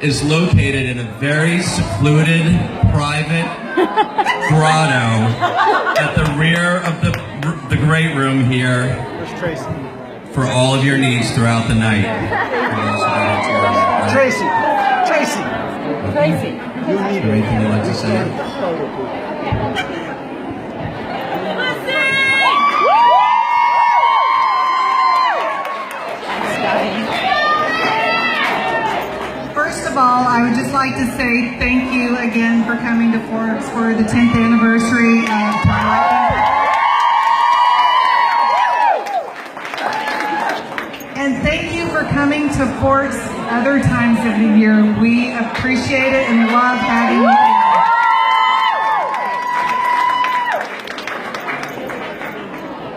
is located in a very secluded, private grotto at the rear of the great room here for all of your needs throughout the night. Tracy. Anything you'd like to say? First of all, I would just like to say thank you again for coming to Forks for the 10th anniversary of Twilight. And thank you for coming to Forks other times of the year. We appreciate it and love having you here.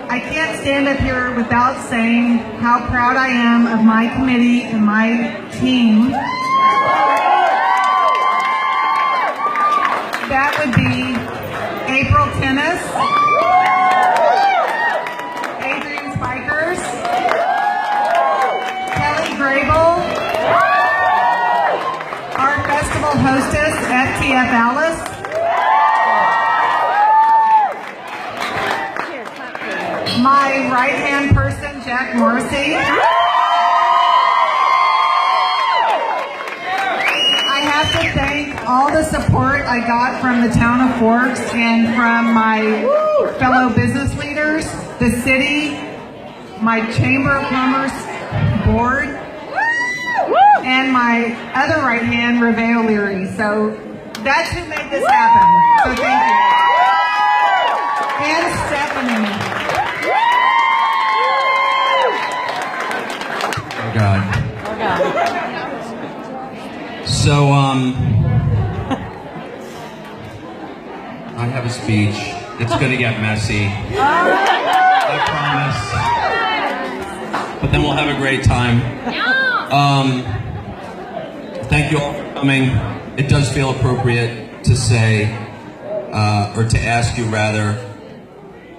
I can't stand up here without saying how proud I am of my committee and my team. That would be April Tennis, Adrienne Spykers, Kelly Grable, our festival hostess, FTF Alice, my right-hand person, Jack Morrissey. I have to thank all the support I got from the town of Forks and from my fellow business leaders, the city, my Chamber of Commerce board, and my other right hand, Reve O'Leary. So that's who made this happen. So thank you. And Stephanie. Oh God. So, I have a speech. It's gonna get messy. I promise. But then we'll have a great time. Thank you all for coming. It does feel appropriate to say, or to ask you rather.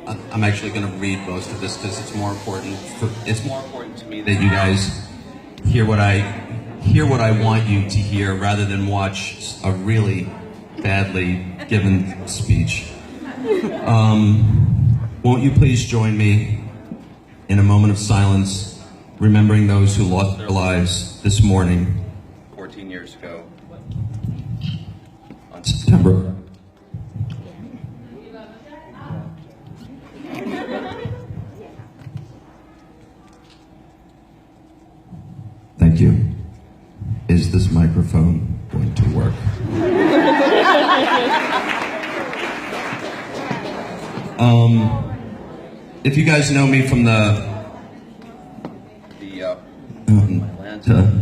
I'm actually going to read most of this because it's more important. It's more important to me that you guys hear what I want you to hear, rather than watch a really badly given speech. Won't you please join me in a moment of silence, remembering those who lost their lives this morning, 14 years ago, on September. Thank you. Is this microphone going to work? If you guys know me from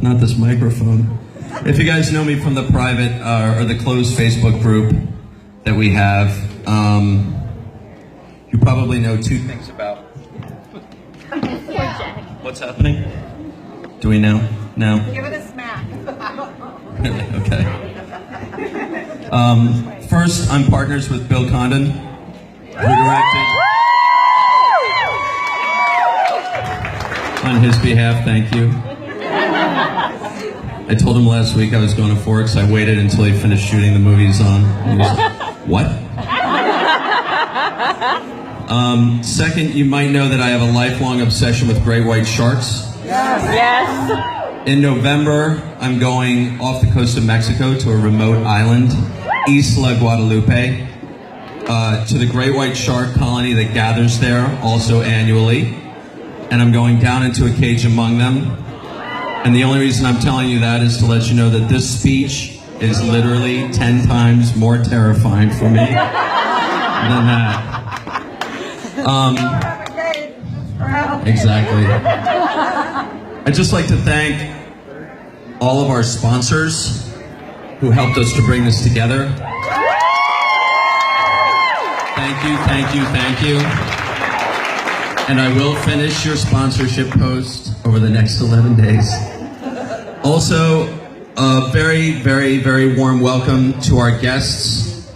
not this microphone. If you guys know me from the private or the closed Facebook group that we have, you probably know two things about. What's happening? Do we know? No? Give it a smack. Okay. First, I'm partners with Bill Condon, who directed. On his behalf, thank you. I told him last week I was going to Forks. I waited until he finished shooting the movies on. He was like, what? Second, you might know that I have a lifelong obsession with great white sharks. Yes. In November, I'm going off the coast of Mexico to a remote island, Isla Guadalupe, to the great white shark colony that gathers there also annually. And I'm going down into a cage among them. And the only reason I'm telling you that is to let you know that this speech is literally 10 times more terrifying for me than that. Exactly. I'd just like to thank all of our sponsors who helped us to bring this together. Thank you, thank you, thank you. And I will finish your sponsorship post over the next 11 days. Also, a very, very, very warm welcome to our guests.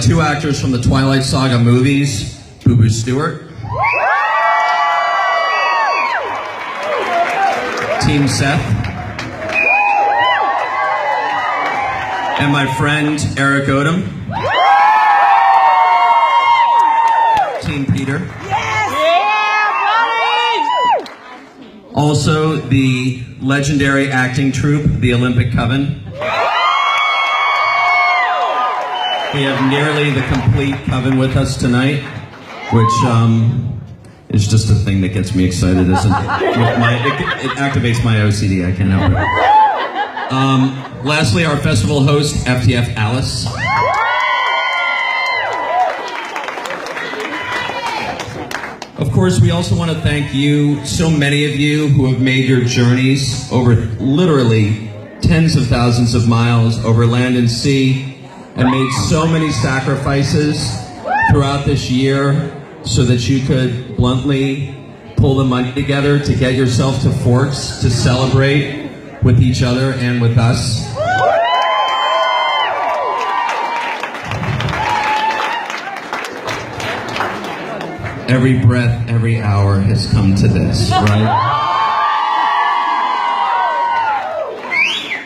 Two actors from the Twilight Saga movies, Boo Boo Stewart, Team Seth, and my friend Eric Odom. Team Peter. Yes! Yeah, buddy! Also, the legendary acting troupe, the Olympic Coven. We have nearly the complete coven with us tonight, which is just a thing that gets me excited. It activates my OCD, I can't help it. Lastly, our festival host, FTF Alice. Of course, we also want to thank you, so many of you who have made your journeys over literally tens of thousands of miles over land and sea, and made so many sacrifices throughout this year so that you could bluntly pull the money together to get yourself to Forks to celebrate with each other and with us. Every breath, every hour has come to this, right?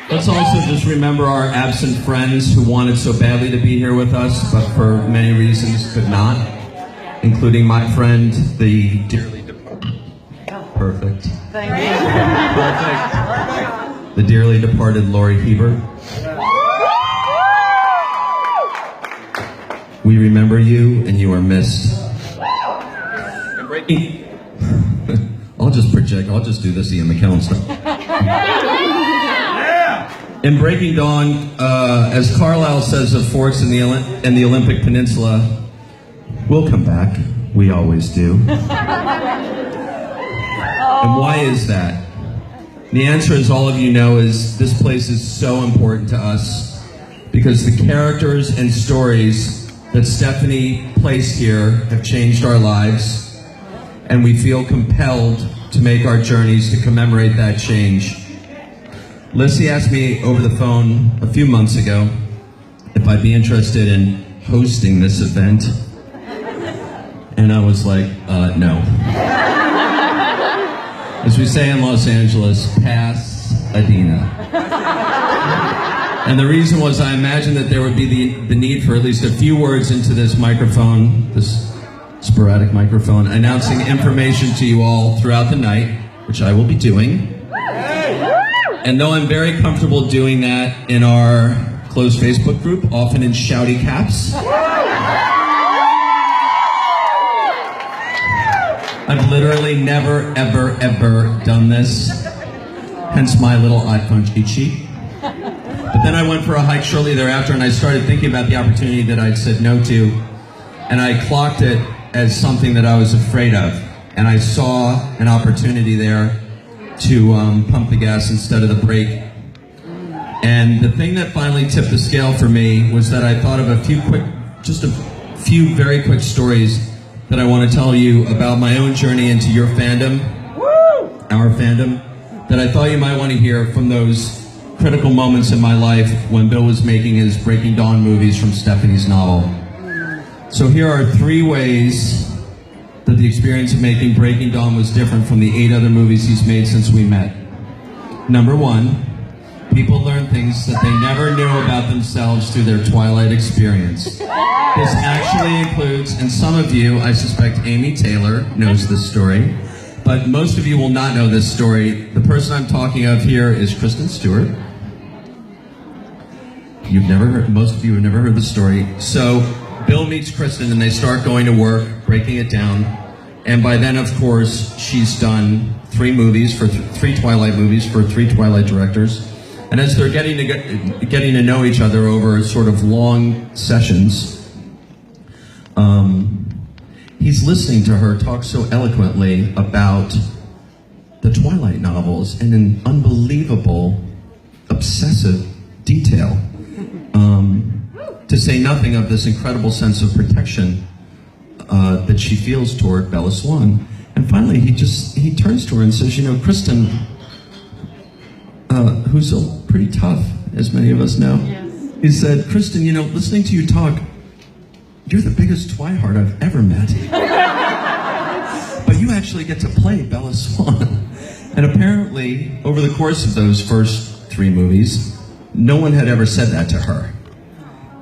Let's also just remember our absent friends who wanted so badly to be here with us, but for many reasons could not, including my friend, the dearly departed. Perfect. Thank you. Perfect. The dearly departed Lori Hebert. We remember you, and you are missed. And breaking. I'll just project. I'll just do this Ian McKellen stuff. In Breaking Dawn, as Carlisle says of Forks and the Olympic Peninsula, we'll come back. We always do. And why is that? The answer, as all of you know, is this place is so important to us because the characters and stories that Stephanie placed here have changed our lives, and we feel compelled to make our journeys to commemorate that change. Lissy asked me over the phone a few months ago if I'd be interested in hosting this event, and I was like, no. As we say in Los Angeles, pass Adina. And the reason was I imagined that there would be the need for at least a few words into this microphone, this sporadic microphone, announcing information to you all throughout the night, which I will be doing. And though I'm very comfortable doing that in our closed Facebook group, often in shouty caps, I've literally never, ever, ever done this, hence my little iPhone cheat sheet. But then I went for a hike shortly thereafter, and I started thinking about the opportunity that I'd said no to, and I clocked it as something that I was afraid of, and I saw an opportunity there to pump the gas instead of the brake. And the thing that finally tipped the scale for me was that I thought of a few very quick stories that I want to tell you about my own journey into your fandom, our fandom, that I thought you might want to hear from those critical moments in my life when Bill was making his Breaking Dawn movies from Stephanie's novel. So here are 3 ways that the experience of making Breaking Dawn was different from the 8 other movies he's made since we met. Number 1, people learn things that they never knew about themselves through their Twilight experience. This actually includes, and some of you, I suspect Amy Taylor knows this story, but most of you will not know this story. The person I'm talking of here is Kristen Stewart. Most of you have never heard the story. So Bill meets Kristen and they start going to work, breaking it down. And by then, of course, she's done 3 movies for 3 Twilight movies for 3 Twilight directors. And as they're getting to know each other over sort of long sessions, he's listening to her talk so eloquently about the Twilight novels and in unbelievable, obsessive detail. To say nothing of this incredible sense of protection that she feels toward Bella Swan. And finally, he turns to her and says, you know, Kristen, who's pretty tough, as many of us know, yes. He said, Kristen, you know, listening to you talk, you're the biggest Twiheart I've ever met. But you actually get to play Bella Swan. And apparently, over the course of those first 3 movies, no one had ever said that to her.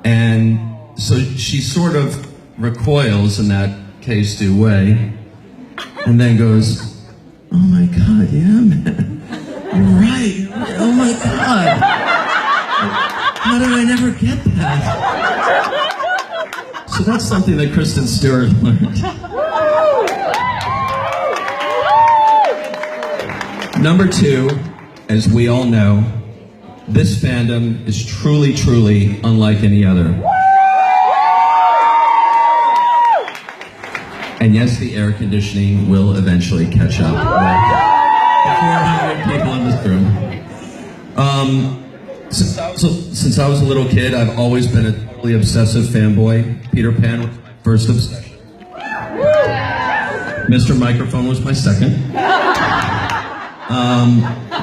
And so she sort of recoils in that case-do way, and then goes, oh my God, yeah, man, you're right, oh my God. How did I never get that? So that's something that Kristen Stewart learned. Number two, as we all know, this fandom is truly, truly unlike any other. And yes, the air conditioning will eventually catch up with 400 people in this room. Since I was a little kid, I've always been a totally obsessive fanboy. Peter Pan was my first obsession. Mr. Microphone was my second.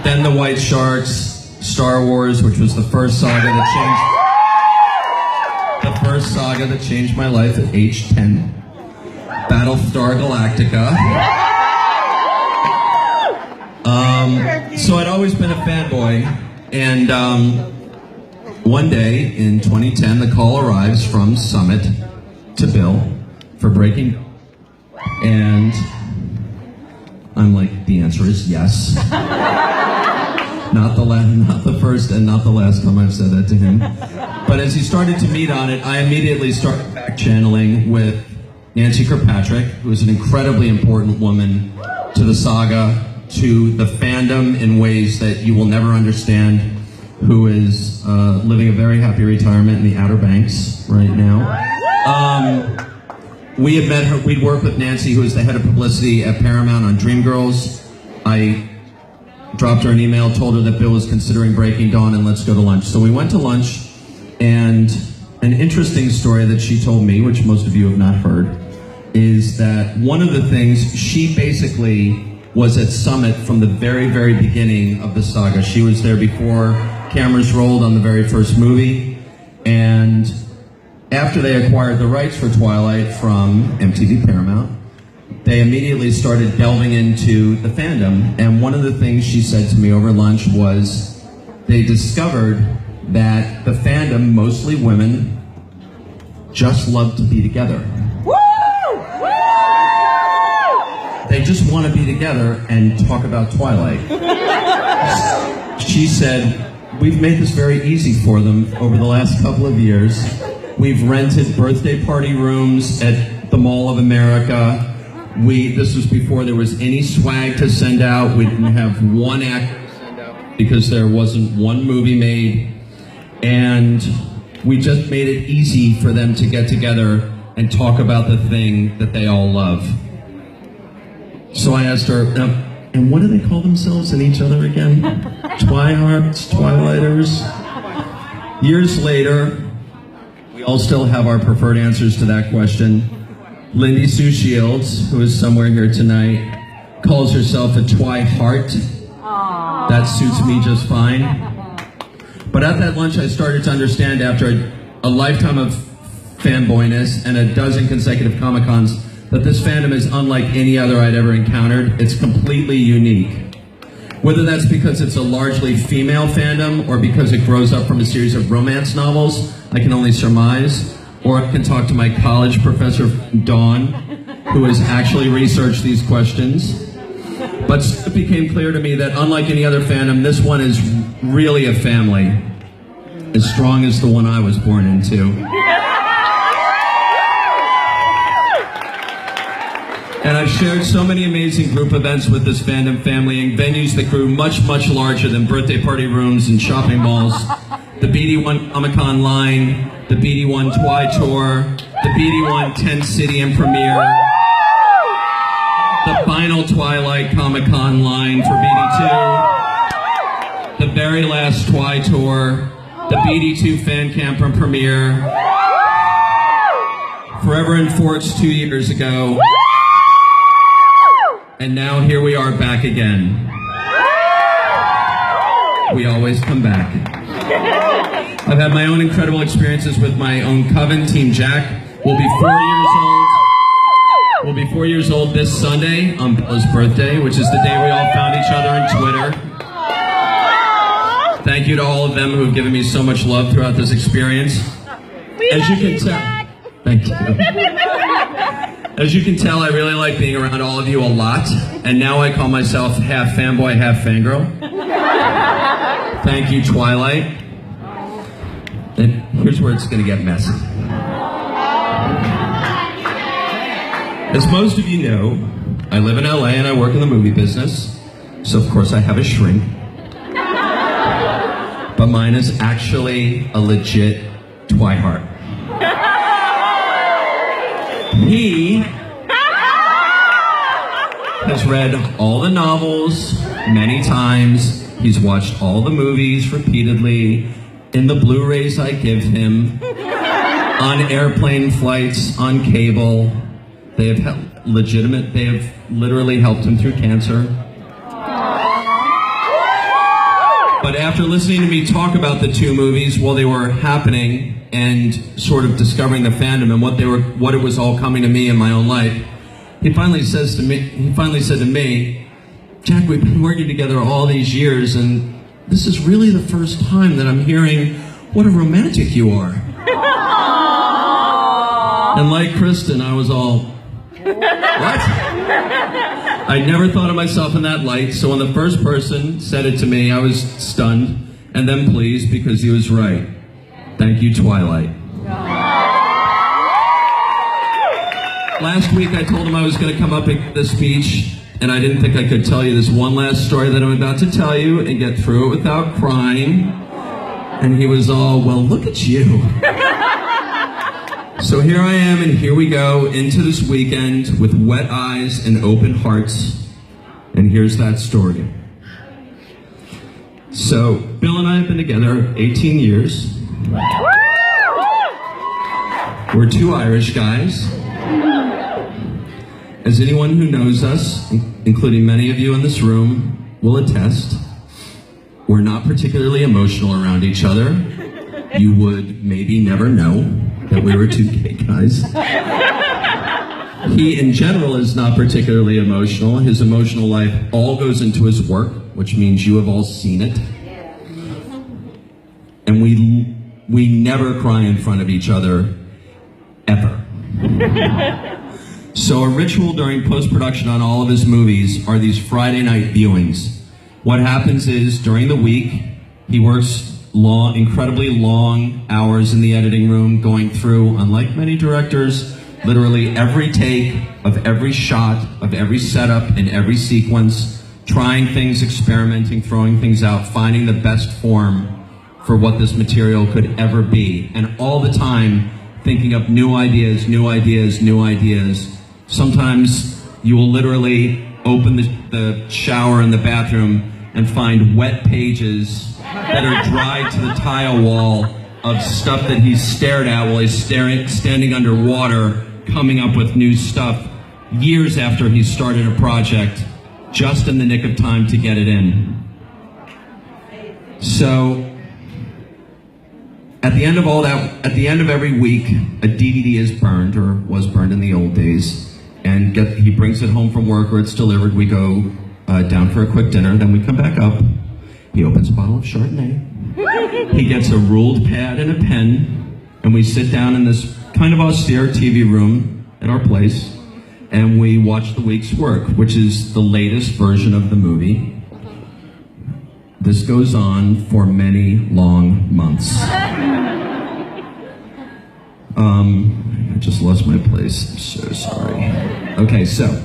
Then the White Sharks, Star Wars, which was the first saga that changed my life at age 10. Battlestar Galactica. So I'd always been a fanboy, and one day in 2010, the call arrives from Summit to Bill for Breaking, and I'm like, the answer is yes. Not the first and not the last time I've said that to him. But as he started to meet on it, I immediately started back channeling with Nancy Kirkpatrick, who is an incredibly important woman to the saga, to the fandom in ways that you will never understand, who is living a very happy retirement in the Outer Banks right now. We had met her, we'd worked with Nancy, who is the head of publicity at Paramount on Dreamgirls. I dropped her an email, told her that Bill was considering Breaking Dawn and let's go to lunch. So we went to lunch, and an interesting story that she told me, which most of you have not heard, is that one of the things, she basically was at Summit from the very, very beginning of the saga. She was there before cameras rolled on the very first movie, and after they acquired the rights for Twilight from MTV Paramount, they immediately started delving into the fandom, and one of the things she said to me over lunch was they discovered that the fandom, mostly women, just love to be together. They just want to be together and talk about Twilight. She said, we've made this very easy for them over the last couple of years. We've rented birthday party rooms at the Mall of America. This was before there was any swag to send out. We didn't have one actor to send out because there wasn't one movie made. And we just made it easy for them to get together and talk about the thing that they all love. So I asked her, and what do they call themselves and each other again? Twihearts, Twilighters? Years later, we all still have our preferred answers to that question. Lindy Sue Shields, who is somewhere here tonight, calls herself a Twiheart. That suits me just fine. But at that lunch, I started to understand, after a lifetime of fanboyness and a dozen consecutive Comic-Cons, that this fandom is unlike any other I'd ever encountered. It's completely unique. Whether that's because it's a largely female fandom or because it grows up from a series of romance novels, I can only surmise. Or I can talk to my college professor, Dawn, who has actually researched these questions. But it became clear to me that unlike any other fandom, this one is really a family, as strong as the one I was born into. And I've shared so many amazing group events with this fandom family in venues that grew much, much larger than birthday party rooms and shopping malls. The BD1 Comic-Con line, the BD1 Twi Tour, the BD1 10 City and Premiere, the final Twilight Comic-Con line for BD2, the very last Twi Tour, the BD2 Fan Camp and Premiere, Forever in Forks 2 years ago, and now here we are back again. We always come back. I've had my own incredible experiences with my own coven, Team Jack. We'll be 4 years old. We'll be 4 years old this Sunday on Bella's birthday, which is the day we all found each other on Twitter. Thank you to all of them who have given me so much love throughout this experience. As you can tell, thank you. As you can tell, I really like being around all of you a lot, and now I call myself half fanboy, half fangirl. Thank you, Twilight. And here's where it's going to get messy. As most of you know, I live in LA and I work in the movie business, so of course I have a shrink. But mine is actually a legit Twiheart. He has read all the novels many times. He's watched all the movies repeatedly, in the Blu-rays I give him, on airplane flights, on cable. They have literally helped him through cancer. But after listening to me talk about the two movies while they were happening and sort of discovering the fandom and what it was all coming to me in my own life, he finally said to me, Jack, we've been working together all these years, and this is really the first time that I'm hearing what a romantic you are. And like Kristen, I was all, what? I never thought of myself in that light, so when the first person said it to me, I was stunned, and then pleased because he was right. Thank you, Twilight. Last week I told him I was going to come up at the speech, and I didn't think I could tell you this one last story that I'm about to tell you and get through it without crying. And he was all, well, look at you. So here I am, and here we go into this weekend with wet eyes and open hearts. And here's that story. So Bill and I have been together 18 years. We're two Irish guys. As anyone who knows us, including many of you in this room, will attest, we're not particularly emotional around each other. You would maybe never know that we were two gay guys. He, in general, is not particularly emotional. His emotional life all goes into his work, which means you have all seen it. And we never cry in front of each other, ever. So a ritual during post-production on all of his movies are these Friday night viewings. What happens is, during the week, he works incredibly long hours in the editing room, going through, unlike many directors, literally every take of every shot, of every setup, in every sequence, trying things, experimenting, throwing things out, finding the best form for what this material could ever be. And all the time, thinking up new ideas, new ideas, new ideas. Sometimes you will literally open the shower in the bathroom and find wet pages that are dry to the tile wall of stuff that he's stared at while he's standing underwater, coming up with new stuff years after he started a project, just in the nick of time to get it in. So, at the end of all that, at the end of every week, a DVD is burned, or was burned in the old days, and he brings it home from work, or it's delivered. We go down for a quick dinner, then we come back up. He opens a bottle of Chardonnay. He gets a ruled pad and a pen, and we sit down in this kind of austere TV room at our place, and we watch the week's work, which is the latest version of the movie. This goes on for many long months. I just lost my place. I'm so sorry. Okay, so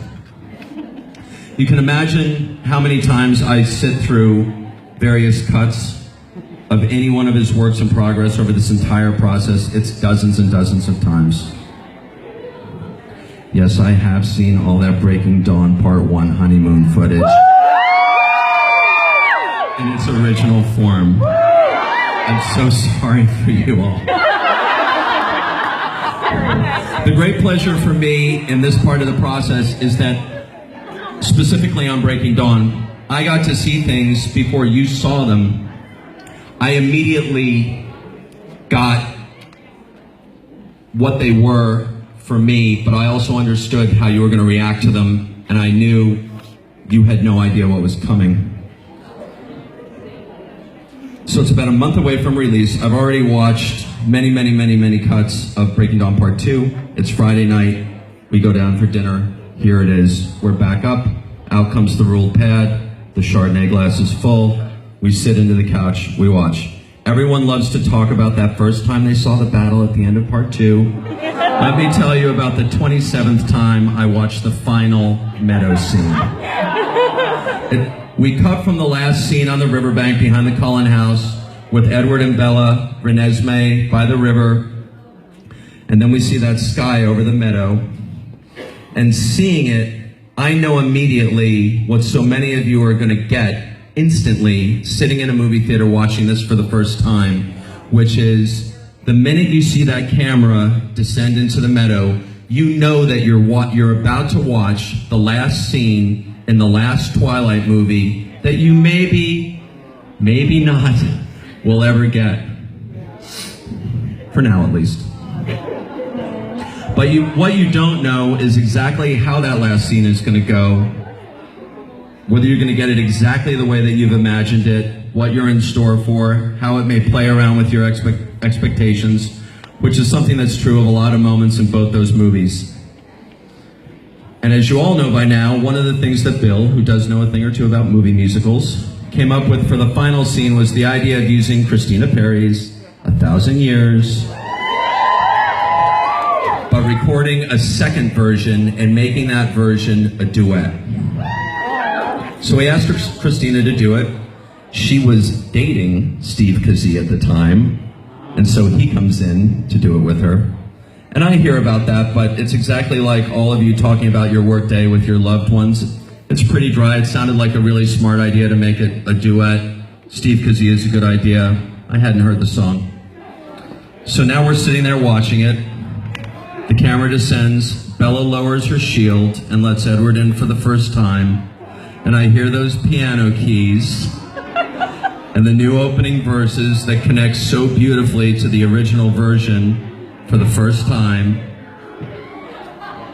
you can imagine how many times I sit through various cuts of any one of his works in progress over this entire process. It's dozens and dozens of times. Yes, I have seen all that Breaking Dawn Part 1 honeymoon footage in its original form. I'm so sorry for you all. The great pleasure for me in this part of the process is that, specifically on Breaking Dawn, I got to see things before you saw them. I immediately got what they were for me, but I also understood how you were going to react to them, and I knew you had no idea what was coming. So it's about a month away from release. I've already watched many cuts of Breaking Dawn Part 2. It's Friday night. We go down for dinner. Here it is. We're back up. Out comes the ruled pad. The Chardonnay glass is full. We sit into the couch. We watch. Everyone loves to talk about that first time they saw the battle at the end of Part 2. Let me tell you about the 27th time I watched the final meadow scene. We cut from the last scene on the riverbank behind the Cullen house with Edward and Bella, Renesmee by the river. And then we see that sky over the meadow. And seeing it, I know immediately what so many of you are going to get instantly sitting in a movie theater watching this for the first time, which is the minute you see that camera descend into the meadow, you know that you're about to watch the last scene in the last Twilight movie that you maybe not will ever get. For now, at least. But what you don't know is exactly how that last scene is going to go, whether you're going to get it exactly the way that you've imagined it, what you're in store for, how it may play around with your expectations, which is something that's true of a lot of moments in both those movies. And as you all know by now, one of the things that Bill, who does know a thing or two about movie musicals, came up with for the final scene was the idea of using Christina Perri's 1,000 Years, but recording a second version and making that version a duet. So we asked Christina to do it. She was dating Steve Kazee at the time, and so he comes in to do it with her. And I hear about that, but it's exactly like all of you talking about your workday with your loved ones. It's pretty dry. It sounded like a really smart idea to make it a duet. Steve Kazee is a good idea. I hadn't heard the song. So now we're sitting there watching it. The camera descends. Bella lowers her shield and lets Edward in for the first time. And I hear those piano keys and the new opening verses that connect so beautifully to the original version. For the first time,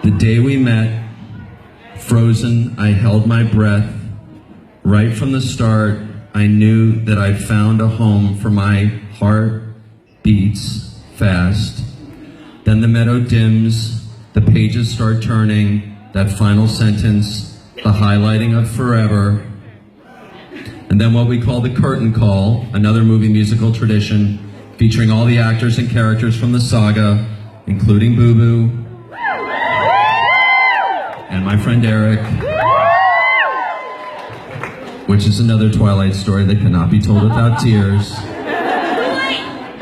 the day we met, frozen, I held my breath. Right from the start, I knew that I'd found a home for my heart beats fast. Then the meadow dims, the pages start turning, that final sentence, the highlighting of forever. And then what we call the curtain call, another movie musical tradition, featuring all the actors and characters from the saga, including Boo Boo, and my friend Eric, which is another Twilight story that cannot be told without tears.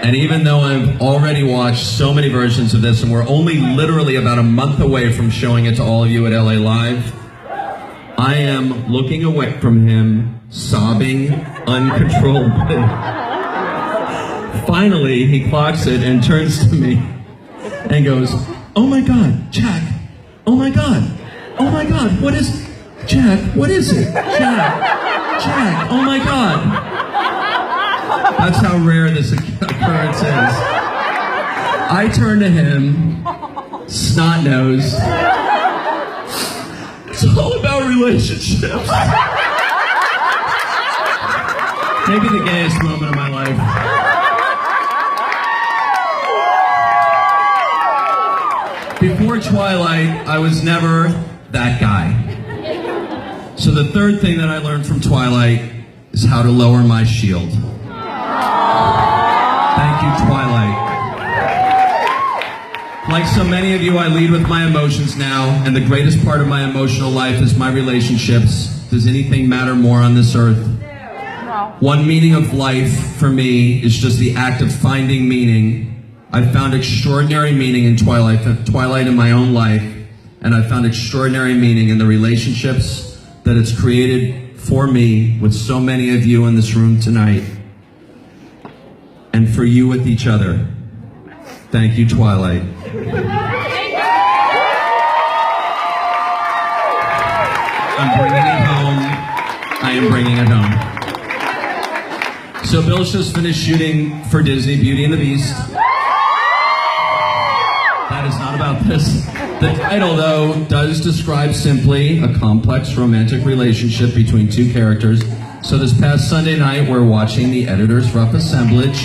And even though I've already watched so many versions of this, and we're only literally about a month away from showing it to all of you at LA Live, I am looking away from him, sobbing uncontrollably. Finally, he clocks it and turns to me and goes, "Oh my God, Jack, oh my God, what is, Jack, what is it? Jack, oh my God." That's how rare this occurrence is. I turn to him, snot-nosed. It's all about relationships. Maybe the gayest moment of my life. Before Twilight, I was never that guy. So the third thing that I learned from Twilight is how to lower my shield. Thank you, Twilight. Like so many of you, I lead with my emotions now, and the greatest part of my emotional life is my relationships. Does anything matter more on this earth? One meaning of life for me is just the act of finding meaning. I found extraordinary meaning in Twilight in my own life, and I found extraordinary meaning in the relationships that it's created for me with so many of you in this room tonight, and for you with each other. Thank you, Twilight. I'm bringing it home. I am bringing it home. So Bill's just finished shooting for Disney Beauty and the Beast. That is not about this. The title, though, does describe simply a complex romantic relationship between two characters So this past Sunday night, we're watching the editor's rough assemblage,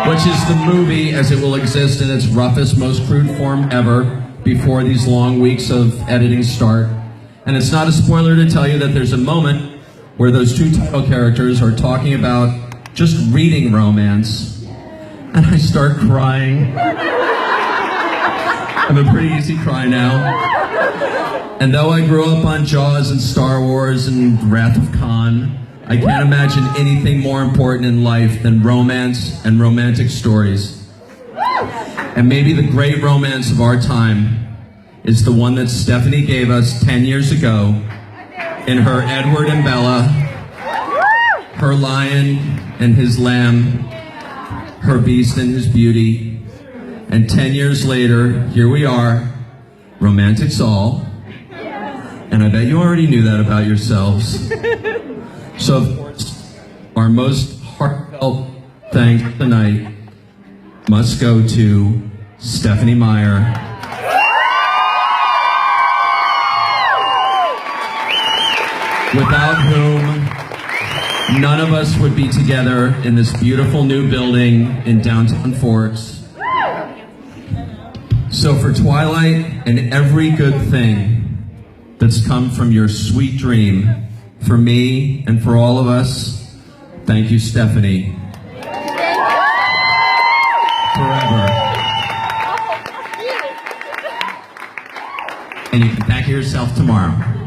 which is the movie as it will exist in its roughest, most crude form ever before these long weeks of editing start. And it's not a spoiler to tell you that there's a moment where those two title characters are talking about just reading romance, and I start crying. I'm a pretty easy cry now. And though I grew up on Jaws and Star Wars and Wrath of Khan, I can't imagine anything more important in life than romance and romantic stories. And maybe the great romance of our time is the one that Stephanie gave us 10 years ago in her Edward and Bella, her lion and his lamb, her beast and his beauty. And 10 years later, here we are, romantics all. And I bet you already knew that about yourselves. So, of course, our most heartfelt thanks tonight must go to Stephanie Meyer. Without whom none of us would be together in this beautiful new building in downtown Forks. So for Twilight and every good thing that's come from your sweet dream, for me and for all of us, thank you, Stephanie. Forever. And you can thank yourself tomorrow.